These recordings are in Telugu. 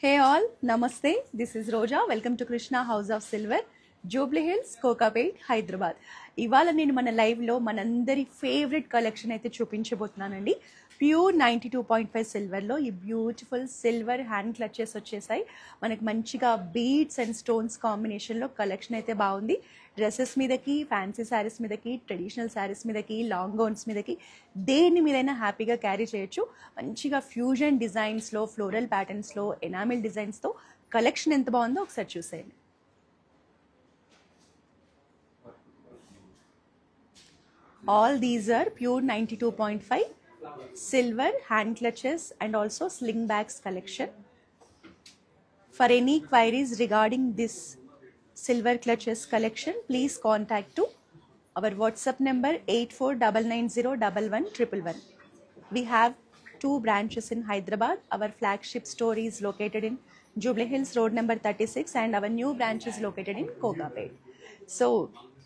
Hey all, Namaste. This is Roja. Welcome to Krishna House of Silver, Jubilee Hills, Kokapet, Hyderabad. ఇవాళ నేను మన లైవ్లో మనందరి ఫేవరెట్ కలెక్షన్ అయితే చూపించబోతున్నానండి. ప్యూర్ 92.5 సిల్వర్లో ఈ బ్యూటిఫుల్ సిల్వర్ హ్యాండ్ క్లచెస్ వచ్చేసాయి. మనకి మంచిగా బీడ్స్ అండ్ స్టోన్స్ కాంబినేషన్లో కలెక్షన్ అయితే బాగుంది. డ్రెస్సెస్ మీదకి, ఫ్యాన్సీ శారీస్ మీదకి, ట్రెడిషనల్ శారీస్ మీదకి, లాంగ్ గౌన్స్ మీదకి, దేని మీదైనా హ్యాపీగా క్యారీ చేయొచ్చు. మంచిగా ఫ్యూజన్ డిజైన్స్లో, ఫ్లోరల్ ప్యాటర్న్స్లో, ఎనామిల్ డిజైన్స్తో కలెక్షన్ ఎంత బాగుందో ఒకసారి చూసేయండి. All these are pure 92.5 silver hand clutches and also sling bags collection. For any queries regarding this silver clutches collection, please contact to our WhatsApp number 8499011111. We have 2 branches in Hyderabad. Our flagship store is located in Jubilee Hills Road number 36 and our new branch is located in Kokapet. So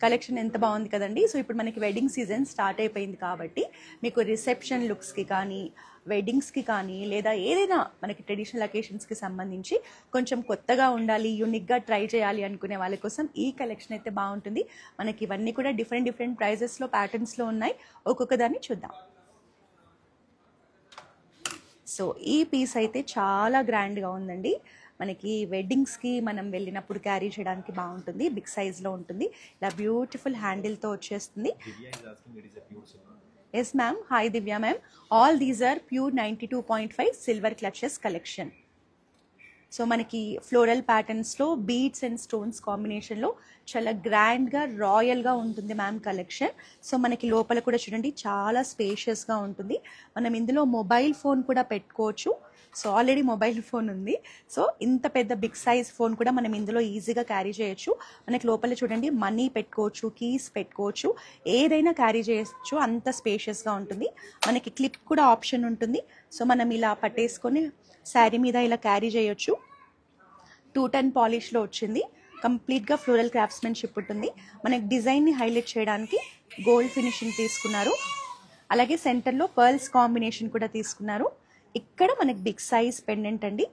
collection ఎంత బాగుంది కదండి. సో ఇప్పుడు మనకి వెడ్డింగ్ సీజన్ స్టార్ట్ అయిపోయింది కాబట్టి మీకు రిసెప్షన్ లుక్స్కి కానీ, వెడ్డింగ్స్కి కానీ, లేదా ఏదైనా మనకి ట్రెడిషనల్ అకేషన్స్కి సంబంధించి కొంచెం కొత్తగా ఉండాలి, యూనిక్గా ట్రై చేయాలి అనుకునే వాళ్ళ కోసం ఈ కలెక్షన్ అయితే బాగుంటుంది. మనకి ఇవన్నీ కూడా డిఫరెంట్ ప్రైజెస్లో, ప్యాటర్న్స్లో ఉన్నాయి. ఒక్కొక్క దాన్ని చూద్దాం. సో ఈ పీస్ అయితే చాలా గ్రాండ్గా ఉందండి. మనకి వెడ్డింగ్స్కి మనం వెళ్ళినప్పుడు క్యారీ చేయడానికి బాగుంటుంది. బిగ్ సైజ్లో ఉంటుంది. ఇలా బ్యూటిఫుల్ హ్యాండిల్తో వచ్చేస్తుంది. Yes ma'am, hi Divya ma'am. All these are pure 92.5 silver clutches collection. So మనకి ఫ్లోరల్ ప్యాటర్న్స్లో బీడ్స్ అండ్ స్టోన్స్ కాంబినేషన్లో చాలా గ్రాండ్గా, రాయల్గా ఉంటుంది మ్యామ్ కలెక్షన్. సో మనకి లోపల కూడా చూడండి చాలా స్పేషియస్గా ఉంటుంది. మనం ఇందులో మొబైల్ ఫోన్ కూడా పెట్టుకోవచ్చు. సో ఆల్రెడీ మొబైల్ ఫోన్ ఉంది. సో ఇంత పెద్ద బిగ్ సైజ్ ఫోన్ కూడా మనం ఇందులో ఈజీగా క్యారీ చేయొచ్చు. మనకి లోపల చూడండి మనీ పెట్టుకోవచ్చు, కీస్ పెట్టుకోవచ్చు, ఏదైనా క్యారీ చేయొచ్చు. అంత స్పేషియస్గా ఉంటుంది. మనకి క్లిప్ కూడా ఆప్షన్ ఉంటుంది. సో మనం ఇలా పట్టేసుకొని శారీ మీద ఇలా క్యారీ చేయొచ్చు. 210 పాలిష్లో వచ్చింది. కంప్లీట్గా ఫ్లోరల్ క్రాఫ్ట్స్మెన్షిప్ ఉంటుంది. మనకి డిజైన్ని హైలైట్ చేయడానికి గోల్డ్ ఫినిషింగ్ తీసుకున్నారు. అలాగే సెంటర్లో పర్ల్స్ కాంబినేషన్ కూడా తీసుకున్నారు. ఇక్కడ మనకి బిగ్ సైజ్ పెండెంట్ అండి.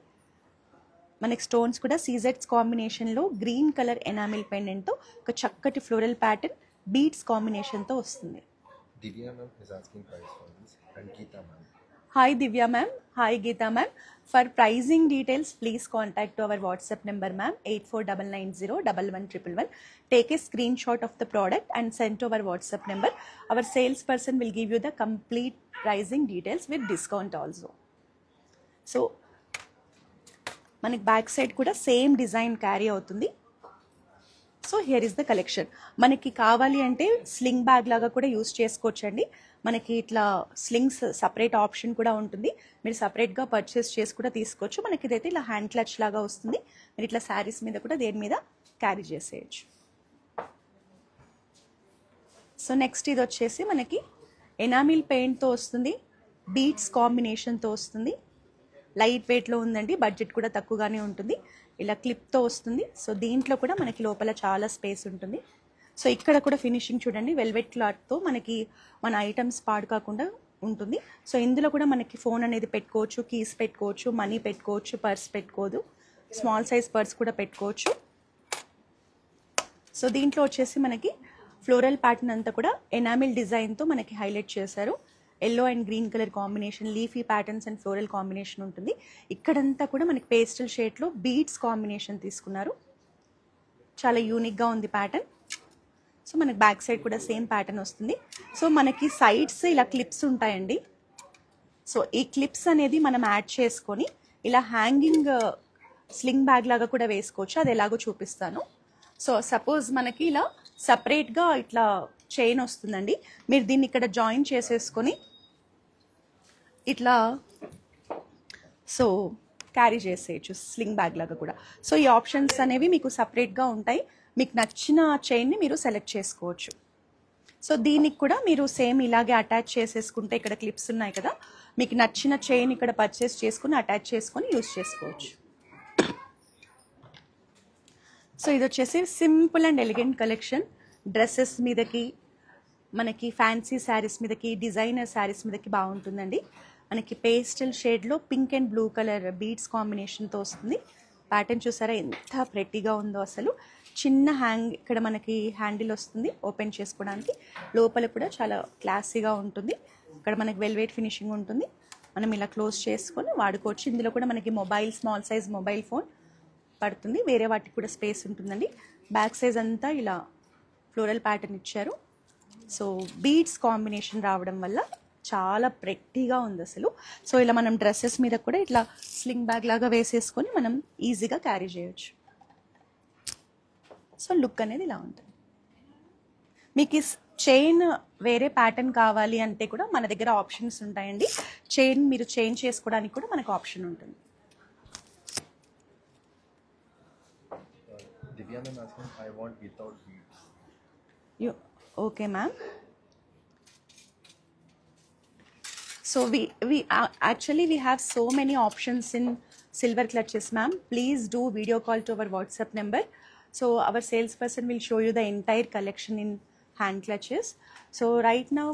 మనకి స్టోన్స్ కూడా సీజెట్స్ కాంబినేషన్లో గ్రీన్ కలర్ ఎనామిల్ పెండెంట్తో ఒక చక్కటి ఫ్లోరల్ ప్యాటర్న్ బీడ్స్ కాంబినేషన్తో వస్తుంది. Hi Divya ma'am, hi Geeta ma'am. For pricing details please contact to our WhatsApp number ma'am 8499011111. Take a screenshot of the product and send to our WhatsApp number. Our salesperson will give you the complete pricing details with discount also. So మనకి బ్యాక్ సైడ్ కూడా సేమ్ డిజైన్ క్యారీ అవుతుంది. So here is the collection. మనకి కావాలి అంటే స్లింగ్ బ్యాగ్ లాగా కూడా యూస్ చేసుకోవచ్చండి. మనకి ఇట్లా స్లింగ్స్ సపరేట్ ఆప్షన్ కూడా ఉంటుంది. మీరు సపరేట్గా పర్చేస్ చేసి కూడా తీసుకోవచ్చు. మనకి ఇదైతే ఇలా హ్యాండ్ క్లచ్ లాగా వస్తుంది. మీరు ఇట్లా శారీస్ మీద కూడా దేని మీద క్యారీ చేసేయచ్చు. సో నెక్స్ట్ ఇది వచ్చేసి మనకి ఎనామిల్ పెయింట్తో వస్తుంది, బీడ్స్ కాంబినేషన్తో వస్తుంది. లైట్ వెయిట్లో ఉందండి, బడ్జెట్ కూడా తక్కువగానే ఉంటుంది. ఇలా క్లిప్తో వస్తుంది. సో దీంట్లో కూడా మనకి లోపల చాలా స్పేస్ ఉంటుంది. సో ఇక్కడ కూడా ఫినిషింగ్ చూడండి, వెల్వెట్ క్లాత్తో మనకి మన ఐటమ్స్ పాడు కాకుండా ఉంటుంది. సో ఇందులో కూడా మనకి ఫోన్ అనేది పెట్టుకోవచ్చు, కీస్ పెట్టుకోవచ్చు, మనీ పెట్టుకోవచ్చు, పర్స్ పెట్టుకోదు, స్మాల్ సైజ్ పర్స్ కూడా పెట్టుకోవచ్చు. సో దీంట్లో వచ్చేసి మనకి ఫ్లోరల్ ప్యాటర్న్ అంతా కూడా ఎనామిల్ డిజైన్తో మనకి హైలైట్ చేశారు. Yellow and green colour combination, leafy patterns and floral combination ఉంటుంది. ఇక్కడంతా కూడా మనకి పేస్టల్ షేడ్లో బీడ్స్ కాంబినేషన్ తీసుకున్నారు. చాలా యూనిక్గా ఉంది ప్యాటర్న్. సో మనకి బ్యాక్ సైడ్ కూడా సేమ్ ప్యాటర్న్ వస్తుంది. సో మనకి సైడ్స్ ఇలా క్లిప్స్ ఉంటాయండి. సో ఈ క్లిప్స్ అనేది మనం యాడ్ చేసుకొని ఇలా హ్యాంగింగ్ స్లింగ్ బ్యాగ్ లాగా కూడా వేసుకోవచ్చు. అది ఎలాగో చూపిస్తాను. సో సపోజ్ మనకి ఇలా సపరేట్గా ఇట్లా చైన్ వస్తుందండి. మీరు దీన్ని ఇక్కడ జాయిన్ చేసేసుకొని ఇట్లా సో క్యారీ చేసేయచ్చు స్లింగ్ బ్యాగ్ లాగా కూడా. సో ఈ ఆప్షన్స్ అనేవి మీకు సపరేట్గా ఉంటాయి. మీకు నచ్చిన చైన్ని మీరు సెలెక్ట్ చేసుకోవచ్చు. సో దీనికి కూడా మీరు సేమ్ ఇలాగే అటాచ్ చేసేసుకుంటే ఇక్కడ క్లిప్స్ ఉన్నాయి కదా, మీకు నచ్చిన చైన్ ఇక్కడ పర్చేస్ చేసుకుని అటాచ్ చేసుకొని యూస్ చేసుకోవచ్చు. సో ఇది వచ్చేసి simple and elegant collection. Dresses మీదకి, మనకి ఫ్యాన్సీ శారీస్ మీదకి, డిజైనర్ శారీస్ మీదకి బాగుంటుందండి. మనకి పేస్టల్ షేడ్లో pink and blue colour beads కాంబినేషన్తో వస్తుంది. ప్యాటర్న్ చూసారా ఎంత ప్రెట్టీగా ఉందో అసలు. చిన్న ఇక్కడ మనకి హ్యాండిల్ వస్తుంది ఓపెన్ చేసుకోవడానికి. లోపల కూడా చాలా క్లాసీగా ఉంటుంది. ఇక్కడ మనకి వెల్వెట్ ఫినిషింగ్ ఉంటుంది. మనం ఇలా క్లోజ్ చేసుకొని వాడుకోవచ్చు. ఇందులో కూడా మనకి స్మాల్ సైజ్ మొబైల్ ఫోన్ పడుతుంది. వేరే వాటికి కూడా స్పేస్ ఉంటుందండి. బ్యాక్ సైజ్ అంతా ఇలా ఫ్లోరల్ ప్యాటర్న్ ఇచ్చారు. సో బీడ్స్ కాంబినేషన్ రావడం వల్ల చాలా ప్రెట్టీగా ఉంది అసలు. సో ఇలా మనం డ్రెస్సెస్ మీద కూడా ఇట్లా స్లింగ్ బ్యాగ్ లాగా వేసేసుకొని మనం ఈజీగా క్యారీ చేయొచ్చు. సో లుక్ అనేది ఇలా ఉంటుంది. మీకు చైన్ వేరే ప్యాటర్న్ కావాలి అంటే కూడా మన దగ్గర ఆప్షన్స్ ఉంటాయండి. చైన్ మీరు చేంజ్ చేసుకోవడానికి కూడా మనకు ఆప్షన్ ఉంటుంది. Divya ma'am asking, I want without beads. Okay ma'am. So we actually we have so many options in silver clutches ma'am. Please do video call to our WhatsApp number. So our salesperson will show you the entire collection in hand clutches. So right now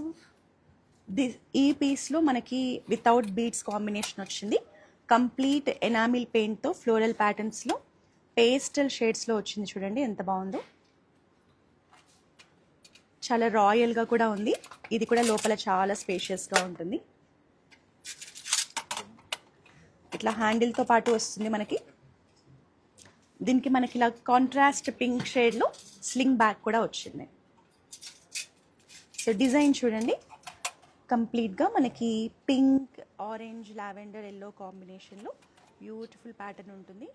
this piece lo manaki without beads combination వచ్చింది. Complete enamel paint తో floral patterns లో పేస్టల్ షేడ్స్ లో వచ్చింది. చూడండి ఎంత బాగుందో. చాలా రాయల్ గా కూడా ఉంది. ఇది కూడా లోపల చాలా స్పేషియస్ గా ఉంటుంది. ఇట్లా హ్యాండిల్ తో పాటు వస్తుంది మనకి. దీనికి మనకి ఇలా కాంట్రాస్ట్ పింక్ షేడ్ లో స్లింగ్ బ్యాగ్ కూడా వచ్చింది. సో డిజైన్ చూడండి, కంప్లీట్ గా మనకి pink, orange, lavender, yellow combination లో బ్యూటిఫుల్ ప్యాటర్న్ ఉంటుంది.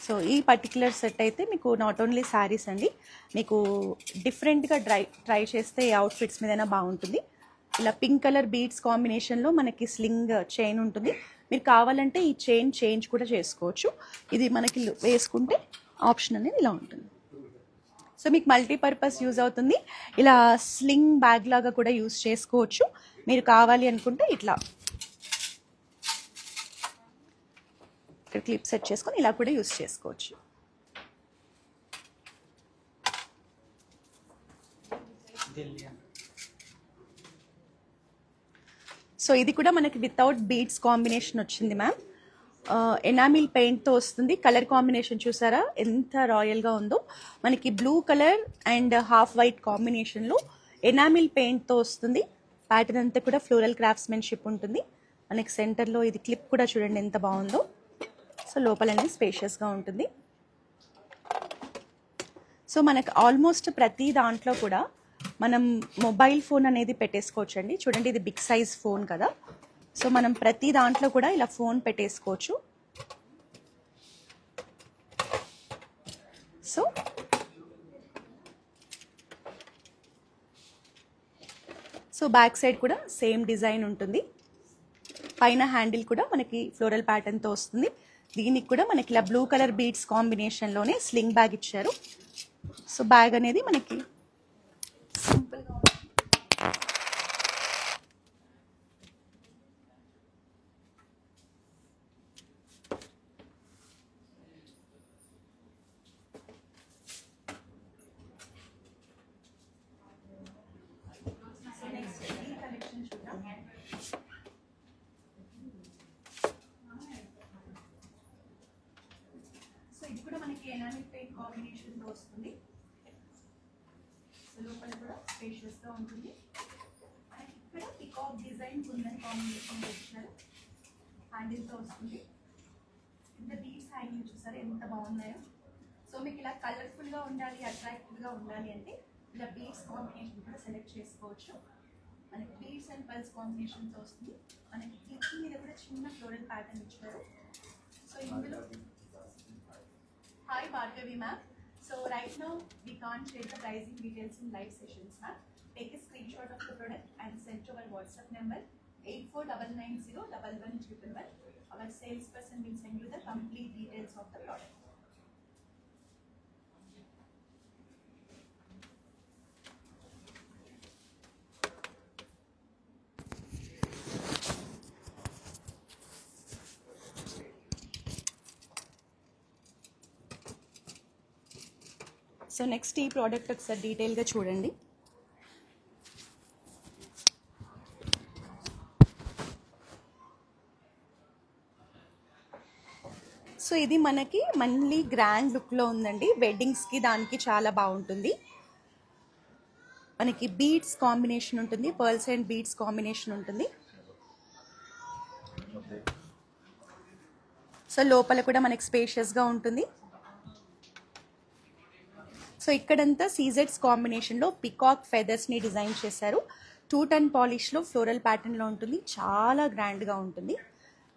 సో ఈ పర్టికులర్ సెట్ అయితే మీకు నాట్ ఓన్లీ శారీస్ అండి, మీకు డిఫరెంట్గా ట్రై చేస్తే ఏ అవుట్ఫిట్స్ మీదైనా బాగుంటుంది. ఇలా పింక్ కలర్ బీడ్స్ కాంబినేషన్లో మనకి స్లింగ్ చైన్ ఉంటుంది. మీరు కావాలంటే ఈ చైన్ చేంజ్ కూడా చేసుకోవచ్చు. ఇది మనకి వేసుకుంటే ఆప్షన్ అనేది ఇలా ఉంటుంది. సో మీకు మల్టీపర్పస్ యూజ్ అవుతుంది. ఇలా స్లింగ్ బ్యాగ్ లాగా కూడా యూజ్ చేసుకోవచ్చు. మీరు కావాలి అనుకుంటే ఇట్లా ఇక్కడ క్లిప్ సెట్ చేసుకొని ఇలా కూడా యూజ్ చేసుకోవచ్చు. సో ఇది కూడా మనకి వితౌట్ బీడ్స్ కాంబినేషన్ వచ్చింది మ్యామ్. ఎనామిల్ పెయింట్తో వస్తుంది. కలర్ కాంబినేషన్ చూసారా ఎంత రాయల్గా ఉందో. మనకి blue colour and half white కాంబినేషన్లో ఎనామిల్ పెయింట్తో వస్తుంది. ప్యాటర్న్ అంతా కూడా ఫ్లోరల్ క్రాఫ్ట్స్మెన్షిప్ ఉంటుంది. మనకి సెంటర్లో ఇది క్లిప్ కూడా చూడండి ఎంత బాగుందో. సో లోపల అనేది స్పేషియస్గా ఉంటుంది. సో మనకు ఆల్మోస్ట్ ప్రతి దాంట్లో కూడా మనం మొబైల్ ఫోన్ అనేది పెట్టేసుకోవచ్చు అండి. చూడండి ఇది బిగ్ సైజ్ ఫోన్ కదా. సో మనం ప్రతి దాంట్లో కూడా ఇలా ఫోన్ పెట్టేసుకోవచ్చు. సో బ్యాక్ సైడ్ కూడా సేమ్ డిజైన్ ఉంటుంది. పైన హ్యాండిల్ కూడా మనకి ఫ్లోరల్ ప్యాటర్న్తో వస్తుంది. దీనికి కూడా మనకి ఇలా బ్లూ కలర్ బీడ్స్ కాంబినేషన్లోనే స్లింగ్ బ్యాగ్ ఇచ్చారు. సో బ్యాగ్ అనేది మనకి సింపుల్గా ఉంటుంది. ఇది కూడా మనకి ఎనామిల్ పెయింట్ కాంబినేషన్తో వస్తుంది. సో లోపల కూడా స్పేషియస్గా ఉంటుంది. మనకి ఇక్కడ పికాక్ డిజైన్ కుందన్ కాంబినేషన్లో ఇచ్చారు. హ్యాండిల్తో వస్తుంది. ఇంత బీడ్స్ హ్యాంగింగ్ చూసారు ఎంత బాగున్నాయో. సో మీకు ఇలా కలర్ఫుల్గా ఉండాలి, అట్రాక్టివ్గా ఉండాలి అంటే ఇలా బీడ్స్ కాంబినేషన్ కూడా సెలెక్ట్ చేసుకోవచ్చు. మనకి బీడ్స్ అండ్ పల్స్ కాంబినేషన్తో వస్తుంది. మనకి క్లిప్ మీద కూడా చిన్న ఫ్లోరల్ ప్యాటర్న్ ఇచ్చారు. సో ఇందులో Hi Bhargavi ma'am. So right now we can't share the pricing details in live sessions ma'am. Take a screenshot of the product and send to our WhatsApp number 8499011111. Our salesperson will send you the complete details of the product. So next ఈ ప్రోడక్ట్ ఒకసారి డీటెయిల్గా చూడండి. సో ఇది మనకి మళ్ళీ గ్రాండ్ లుక్లో ఉందండి. వెడ్డింగ్స్కి దానికి చాలా బాగుంటుంది. మనకి బీడ్స్ కాంబినేషన్ ఉంటుంది, పర్ల్స్ అండ్ బీడ్స్ కాంబినేషన్ ఉంటుంది. సో లోపల కూడా మనకి స్పేషియస్గా ఉంటుంది. సో ఇక్కడంతా సీజెడ్స్ కాంబినేషన్లో పికాక్ ఫెదర్స్ని డిజైన్ చేశారు. 2 టన్ పాలిష్లో ఫ్లోరల్ ప్యాటర్న్లో ఉంటుంది. చాలా గ్రాండ్గా ఉంటుంది.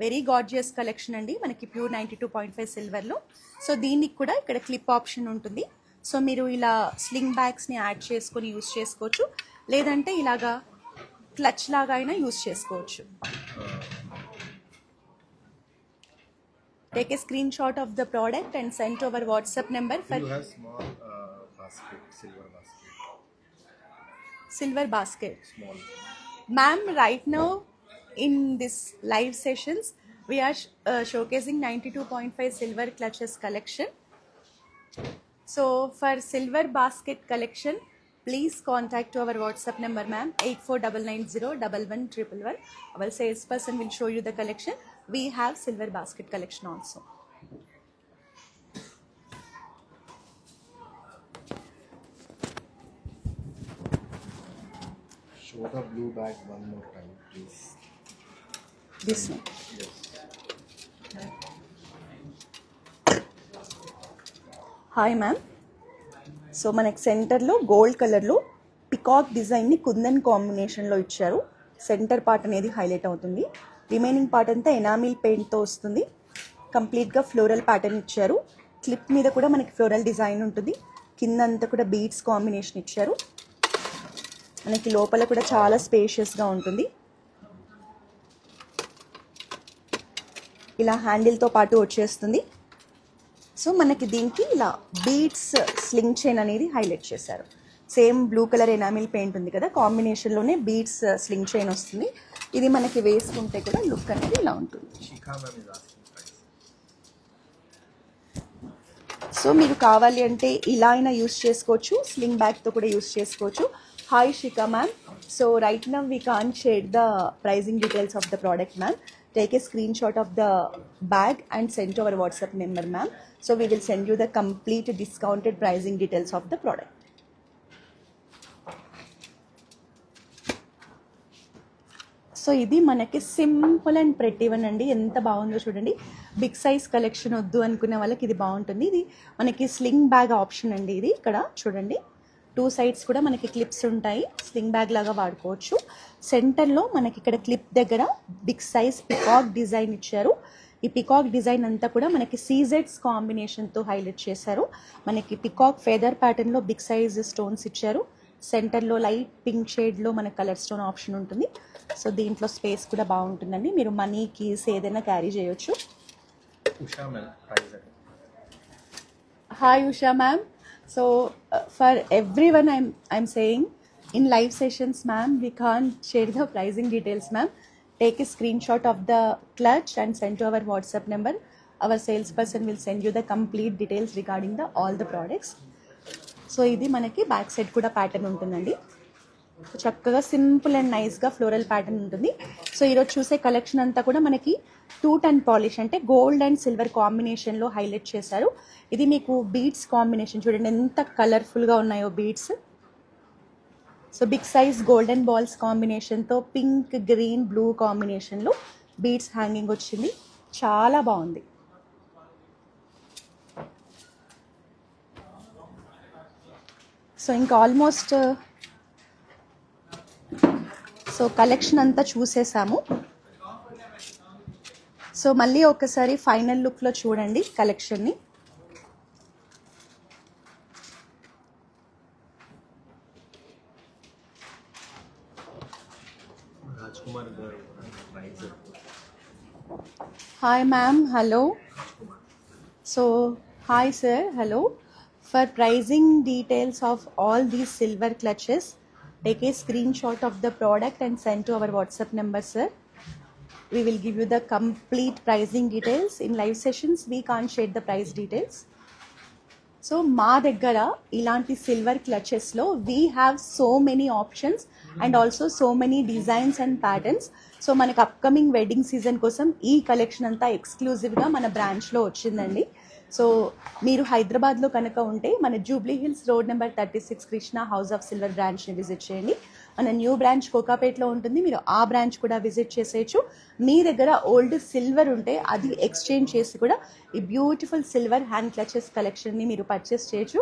వెరీ గార్జియస్ కలెక్షన్ అండి. మనకి ప్యూర్ 92.5 సిల్వర్లో. సో దీనికి కూడా ఇక్కడ క్లిప్ ఆప్షన్ ఉంటుంది. సో మీరు ఇలా స్లింగ్ బ్యాగ్స్ని యాడ్ చేసుకొని యూస్ చేసుకోవచ్చు, లేదంటే ఇలాగా క్లచ్ లాగా అయినా యూస్ చేసుకోవచ్చు. Take a screenshot of the product and send to our WhatsApp number for You have small basket, silver basket. Silver basket. Small. Ma'am, right now in this live sessions, we are showcasing 92.5 silver clutches collection. So for silver basket collection, please contact our WhatsApp number, ma'am, 8499011111. Our salesperson will show you the collection. We have silver basket collection also. Show the blue bag one more time, please. This one. Yes. Hi ma'am. So మనకి సెంటర్లో గోల్డ్ కలర్లో పికాక్ డిజైన్ని కుందన్ కాంబినేషన్లో ఇచ్చారు. సెంటర్ పార్ట్ అనేది హైలైట్ అవుతుంది. రిమైనింగ్ పార్ట్ అంతా ఎనామిల్ పెయింట్తో వస్తుంది. కంప్లీట్గా ఫ్లోరల్ ప్యాటర్న్ ఇచ్చారు. క్లిప్ మీద కూడా మనకి ఫ్లోరల్ డిజైన్ ఉంటుంది. కింద అంతా కూడా బీడ్స్ కాంబినేషన్ ఇచ్చారు. మనకి లోపల కూడా చాలా స్పేషియస్గా ఉంటుంది. ఇలా హ్యాండిల్తో పాటు వచ్చేస్తుంది. సో మనకి దీనికి ఇలా బీడ్స్ స్లింగ్ చైన్ అనేది హైలైట్ చేశారు. Same blue colour enamel paint ఉంది కదా, కాంబినేషన్లోనే బీడ్స్ స్లింగ్ చైన్ వస్తుంది. ఇది మనకి వేసుకుంటే కూడా లుక్ అనేది ఇలా ఉంటుంది. Shikha ma'am is asking price. So మీరు కావాలి అంటే ఇలా అయినా యూస్ చేసుకోవచ్చు, స్లింగ్ బ్యాగ్తో కూడా యూస్ చేసుకోవచ్చు. Hi Shikha ma'am. So right now we can't share the pricing details of the product ma'am. Take a screenshot of the bag and send to our WhatsApp number, ma'am. So we will send you the complete discounted pricing details of the product. So ఇది మనకి సింపుల్ అండ్ ప్రెటీ వన్ అండి. ఎంత బాగుందో చూడండి. బిగ్ సైజ్ కలెక్షన్ వద్దు అనుకునే వాళ్ళకి ఇది బాగుంటుంది. ఇది మనకి స్లింగ్ బ్యాగ్ ఆప్షన్ అండి. ఇది ఇక్కడ చూడండి, 2 సైడ్స్ కూడా మనకి క్లిప్స్ ఉంటాయి. స్లింగ్ బ్యాగ్ లాగా వాడుకోవచ్చు. సెంటర్లో మనకి ఇక్కడ క్లిప్ దగ్గర బిగ్ సైజ్ పికాక్ డిజైన్ ఇచ్చారు. ఈ పికాక్ డిజైన్ అంతా కూడా మనకి సీజెడ్స్ కాంబినేషన్తో హైలైట్ చేశారు. మనకి పికాక్ ఫెదర్ ప్యాటర్న్లో బిగ్ సైజ్ స్టోన్స్ ఇచ్చారు. సెంటర్లో లైట్ పింక్ షేడ్లో మన కలర్ స్టోన్ ఆప్షన్ ఉంటుంది. సో దీంట్లో స్పేస్ కూడా బాగుంటుందండి. మీరు మనీ కీస్ ఏదైనా క్యారీ చేయొచ్చు. Usha ma'am, price. Hi Usha ma'am. So for everyone I'm saying in live sessions, ma'am, we can't share the pricing details, ma'am. Take a screenshot of the clutch and send to our WhatsApp number. Our salesperson will send you the complete details regarding all the products. So ఇది మనకి బ్యాక్ సైడ్ కూడా ప్యాటర్న్ ఉంటుందండి. చక్కగా సింపుల్ అండ్ నైస్గా ఫ్లోరల్ ప్యాటర్న్ ఉంటుంది. సో ఈరోజు చూసే కలెక్షన్ అంతా కూడా మనకి 2 టన్ పాలిష్ అంటే గోల్డ్ అండ్ సిల్వర్ కాంబినేషన్లో హైలైట్ చేశారు. ఇది మీకు బీడ్స్ కాంబినేషన్ చూడండి ఎంత కలర్ఫుల్గా ఉన్నాయో beads. So big size golden balls కాంబినేషన్తో పింక్ గ్రీన్ బ్లూ కాంబినేషన్లో బీడ్స్ హ్యాంగింగ్ వచ్చింది. చాలా బాగుంది. సో ఇంకా ఆల్మోస్ట్ సో కలెక్షన్ అంతా చూసేసాము. సో మళ్ళీ ఒకసారి ఫైనల్ లుక్లో చూడండి కలెక్షన్ని. Rajkumar garu price. Hi ma'am, hello. So hi sir, hello. For pricing details of all these silver clutches, take a screenshot of the product and send to our WhatsApp number, sir. We will give you the complete pricing details. In live sessions, we can't share the price details. So మా దగ్గర ఇలాంటి సిల్వర్ క్లచెస్లో we have so many options and also so many designs and patterns. So మనకు అప్కమింగ్ వెడ్డింగ్ సీజన్ కోసం ఈ కలెక్షన్ అంతా ఎక్స్క్లూజివ్గా మన బ్రాంచ్లో వచ్చిందండి. సో మీరు హైదరాబాద్లో కనుక ఉంటే మన Jubilee Hills road number 36 Krishna house of silver బ్రాంచ్ని విజిట్ చేయండి. మన న్యూ బ్రాంచ్ కోకాపేట్లో ఉంటుంది, మీరు ఆ బ్రాంచ్ కూడా విజిట్ చేసేయచ్చు. మీ దగ్గర ఓల్డ్ సిల్వర్ ఉంటే అది ఎక్స్చేంజ్ చేసి కూడా ఈ బ్యూటిఫుల్ సిల్వర్ హ్యాండ్ క్లచెస్ కలెక్షన్ని మీరు పర్చేస్ చేయొచ్చు.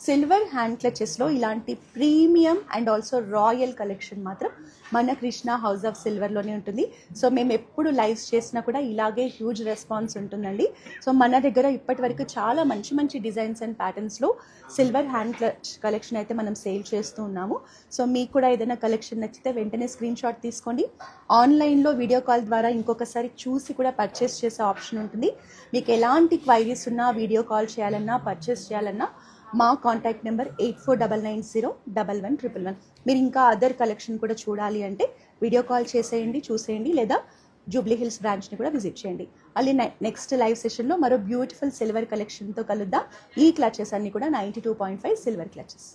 సిల్వర్ హ్యాండ్ క్లచెస్లో ఇలాంటి premium and also royal collection మాత్రం మన కృష్ణ హౌస్ ఆఫ్ సిల్వర్లోనే ఉంటుంది. సో మేము ఎప్పుడు లైవ్స్ చేసినా కూడా ఇలాగే హ్యూజ్ రెస్పాన్స్ ఉంటుందండి. సో మన దగ్గర ఇప్పటి వరకు చాలా మంచి మంచి డిజైన్స్ అండ్ ప్యాటర్న్స్లో సిల్వర్ హ్యాండ్ క్లచ్ కలెక్షన్ అయితే మనం సేల్ చేస్తూ ఉన్నాము. సో మీకు కూడా ఏదైనా కలెక్షన్ నచ్చితే వెంటనే స్క్రీన్ షాట్ తీసుకోండి. ఆన్లైన్లో వీడియో కాల్ ద్వారా ఇంకొకసారి చూసి కూడా పర్చేస్ చేసే ఆప్షన్ ఉంటుంది. మీకు ఎలాంటి క్వైరీస్ ఉన్నా, వీడియో కాల్ చేయాలన్నా, పర్చేస్ చేయాలన్నా మా కాంటాక్ట్ నెంబర్ 8499011111. మీరు ఇంకా అదర్ కలెక్షన్ కూడా చూడాలి అంటే వీడియో కాల్ చేసేయండి, చూసేయండి, లేదా జూబ్లీ హిల్స్ బ్రాంచ్ని కూడా విజిట్ చేయండి. మళ్ళీ నెక్స్ట్ లైవ్ సెషన్లో మరో బ్యూటిఫుల్ సిల్వర్ కలెక్షన్తో కలుద్దాం. ఈ క్లచెస్ అన్ని కూడా 92.5 సిల్వర్ క్లచెస్.